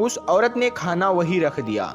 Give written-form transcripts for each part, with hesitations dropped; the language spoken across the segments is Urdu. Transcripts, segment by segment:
اس عورت نے کھانا وہی رکھ دیا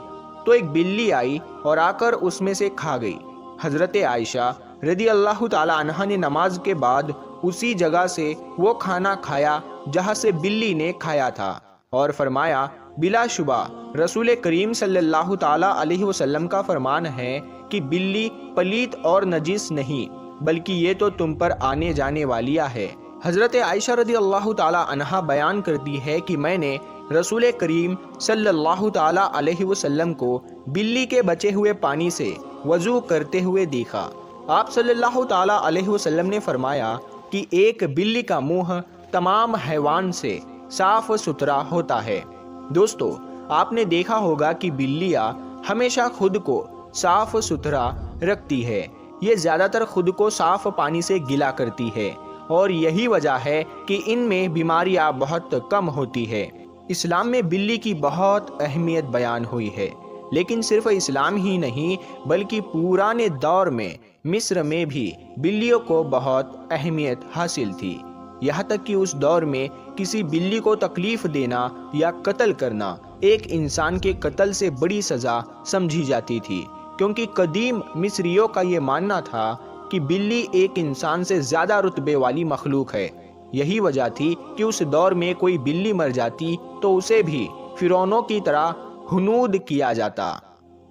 تو ایک بلی آئی اور آ کر اس میں سے کھا گئی۔ حضرت عائشہ رضی اللہ تعالی عنہا نے نماز کے بعد اسی جگہ سے وہ کھانا کھایا جہاں سے بلی نے کھایا تھا، اور فرمایا بلا شبہ رسول کریم صلی اللہ تعالی علیہ وسلم کا فرمان ہے کہ بلی پلیت اور نجس نہیں بلکہ یہ تو تم پر آنے جانے والیہ ہے۔ حضرت عائشہ رضی اللہ تعالی عنہا بیان کرتی ہے کہ میں نے رسول کریم صلی اللہ تعالی علیہ وسلم کو بلی کے بچے ہوئے پانی سے وضو کرتے ہوئے دیکھا۔ آپ صلی اللہ تعالی علیہ وسلم نے فرمایا کہ ایک بلی کا منہ تمام حیوان سے صاف ستھرا ہوتا ہے۔ دوستو، آپ نے دیکھا ہوگا کہ بلیاں ہمیشہ خود کو صاف ستھرا رکھتی ہے۔ یہ زیادہ تر خود کو صاف پانی سے گلا کرتی ہے اور یہی وجہ ہے کہ ان میں بیماریاں بہت کم ہوتی ہے۔ اسلام میں بلی کی بہت اہمیت بیان ہوئی ہے، لیکن صرف اسلام ہی نہیں بلکہ پرانے دور میں مصر میں بھی بلیوں کو بہت اہمیت حاصل تھی، یہاں تک کہ اس دور میں کسی بلی کو تکلیف دینا یا قتل کرنا ایک انسان کے قتل سے بڑی سزا سمجھی جاتی تھی، کیونکہ قدیم مصریوں کا یہ ماننا تھا کہ بلی ایک انسان سے زیادہ رتبے والی مخلوق ہے۔ یہی وجہ تھی کہ اس دور میں کوئی بلی مر جاتی تو اسے بھی فرعونوں کی طرح ہنود کیا جاتا،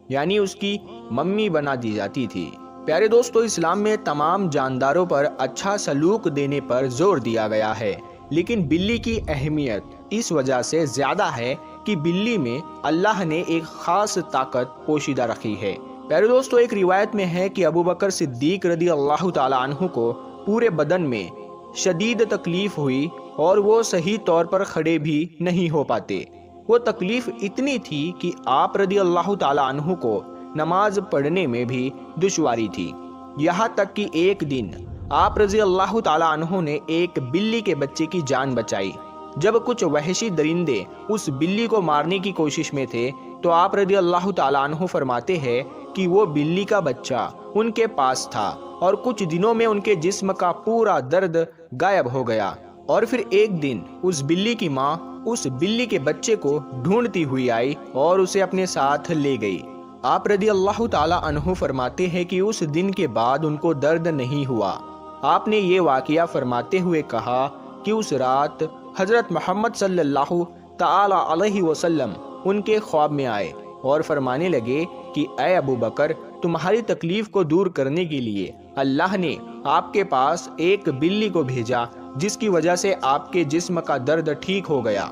یعنی اس کی ممی بنا دی جاتی تھی۔ پیارے دوستو، اسلام میں تمام جانداروں پر اچھا سلوک دینے پر زور دیا گیا ہے، لیکن بلی کی اہمیت اس وجہ سے زیادہ ہے کہ بلی میں اللہ نے ایک خاص طاقت پوشیدہ رکھی ہے۔ پیارے دوستو، ایک روایت میں ہے کہ ابو بکر صدیق رضی اللہ تعالی عنہ کو پورے بدن میں شدید تکلیف ہوئی اور وہ صحیح طور پر کھڑے بھی نہیں ہو پاتے۔ وہ تکلیف اتنی تھی کہ آپ رضی اللہ تعالی عنہ کو نماز پڑھنے میں بھی دشواری تھی، یہاں تک کہ ایک دن آپ رضی اللہ تعالی عنہ نے ایک بلی کے بچے کی جان بچائی۔ جب کچھ وحشی درندے اس بلی کو مارنے کی کوشش میں تھے تو آپ رضی اللہ تعالی عنہ فرماتے ہیں کہ وہ بلی کا بچہ ان کے پاس تھا اور کچھ دنوں میں ان کے جسم کا پورا درد غائب ہو گیا، اور پھر ایک دن اس بلی کی ماں اس بلی کے بچے کو ڈھونڈتی ہوئی آئی اور اسے اپنے ساتھ لے گئی۔ آپ رضی اللہ تعالی عنہ فرماتے ہیں کہ اس دن کے بعد ان کو درد نہیں ہوا۔ آپ نے یہ واقعہ فرماتے ہوئے کہا کہ اس رات حضرت محمد صلی اللہ تعالی علیہ وسلم ان کے خواب میں آئے اور فرمانے لگے کہ اے ابو بکر، تمہاری تکلیف کو دور کرنے کے لیے اللہ نے آپ کے پاس ایک بلی کو بھیجا جس کی وجہ سے آپ کے جسم کا درد ٹھیک ہو گیا۔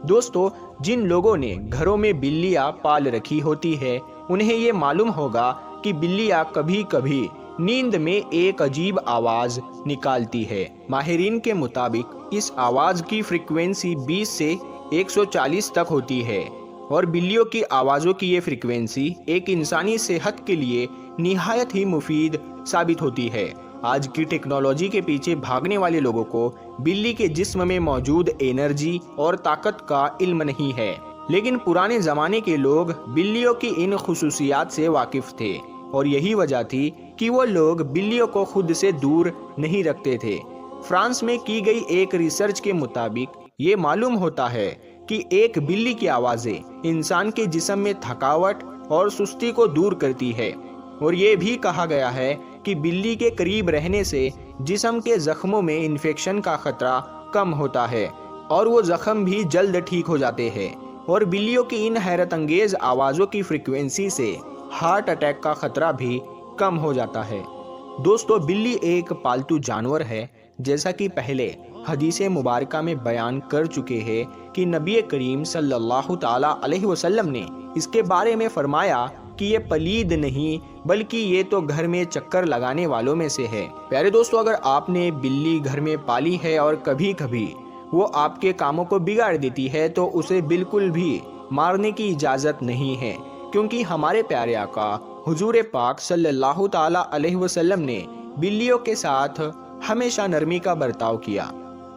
دوستو، جن لوگوں نے گھروں میں بلیاں پال رکھی ہوتی ہے انہیں یہ معلوم ہوگا کہ بلیاں کبھی کبھی نیند میں ایک عجیب آواز نکالتی ہے۔ ماہرین کے مطابق اس آواز کی فریکوینسی 20 سے 140 تک ہوتی ہے، اور بلیوں کی آوازوں کی یہ فریکوینسی ایک انسانی صحت کے لیے نہایت ہی مفید ثابت ہوتی ہے۔ آج کی ٹیکنالوجی کے پیچھے بھاگنے والے لوگوں کو بلی کے جسم میں موجود انرجی اور طاقت کا علم نہیں ہے، لیکن پرانے زمانے کے لوگ بلیوں کی ان خصوصیات سے واقف تھے، اور یہی وجہ تھی کہ وہ لوگ بلیوں کو خود سے دور نہیں رکھتے تھے۔ فرانس میں کی گئی ایک ریسرچ کے مطابق یہ معلوم ہوتا ہے کہ ایک بلی کی آوازیں انسان کے جسم میں تھکاوٹ اور سستی کو دور کرتی ہے، اور یہ بھی کہا گیا ہے کہ بلی کے قریب رہنے سے جسم کے زخموں میں انفیکشن کا خطرہ کم ہوتا ہے اور وہ زخم بھی جلد ٹھیک ہو جاتے ہیں، اور بلیوں کی ان حیرت انگیز آوازوں کی فریکوینسی سے ہارٹ اٹیک کا خطرہ بھی کم ہو جاتا ہے۔ دوستو، بلی ایک پالتو جانور ہے، جیسا کہ پہلے حدیث مبارکہ میں بیان کر چکے ہیں کہ نبی کریم صلی اللہ تعالی علیہ وسلم نے اس کے بارے میں فرمایا کہ یہ پلید نہیں بلکہ یہ تو گھر میں چکر لگانے والوں میں سے ہے۔ پیارے دوستو، اگر آپ نے بلی گھر میں پالی ہے اور کبھی کبھی وہ آپ کے کاموں کو بگاڑ دیتی ہے تو اسے بالکل بھی مارنے کی اجازت نہیں ہے، کیونکہ ہمارے پیارے آقا حضور پاک صلی اللہ تعالی علیہ وسلم نے بلیوں کے ساتھ ہمیشہ نرمی کا برتاؤ کیا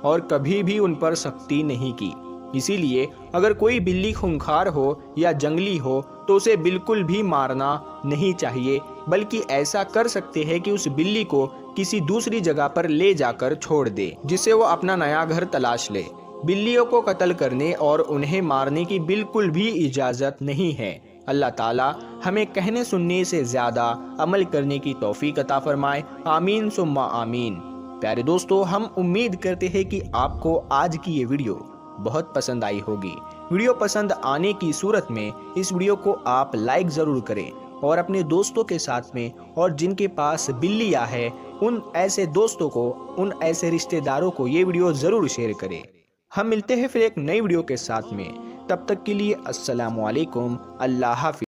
اور کبھی بھی ان پر سختی نہیں کی۔ اسی لیے اگر کوئی بلی خونخوار ہو یا جنگلی ہو تو اسے بالکل بھی مارنا نہیں چاہیے، بلکہ ایسا کر سکتے ہیں کہ اس بلی کو کسی دوسری جگہ پر لے جا کر چھوڑ دے جس سے وہ اپنا نیا گھر تلاش لے۔ بلیوں کو قتل کرنے اور انہیں مارنے کی بالکل بھی اجازت نہیں ہے۔ اللہ تعالی ہمیں کہنے سننے سے زیادہ عمل کرنے کی توفیق عطا فرمائے، آمین ثم آمین۔ پیارے دوستو، ہم امید کرتے ہیں کہ آپ کو آج کی یہ ویڈیو بہت پسند آئی ہوگی۔ ویڈیو پسند آنے کی صورت میں اس ویڈیو کو آپ لائک ضرور کریں اور اپنے دوستوں کے ساتھ میں، اور جن کے پاس بلیاں ہے ان ایسے دوستوں کو، ان ایسے رشتہ داروں کو یہ ویڈیو ضرور شیئر کریں۔ ہم ملتے ہیں پھر ایک نئی ویڈیو کے ساتھ میں، تب تک کے لیے السلام علیکم، اللہ حافظ۔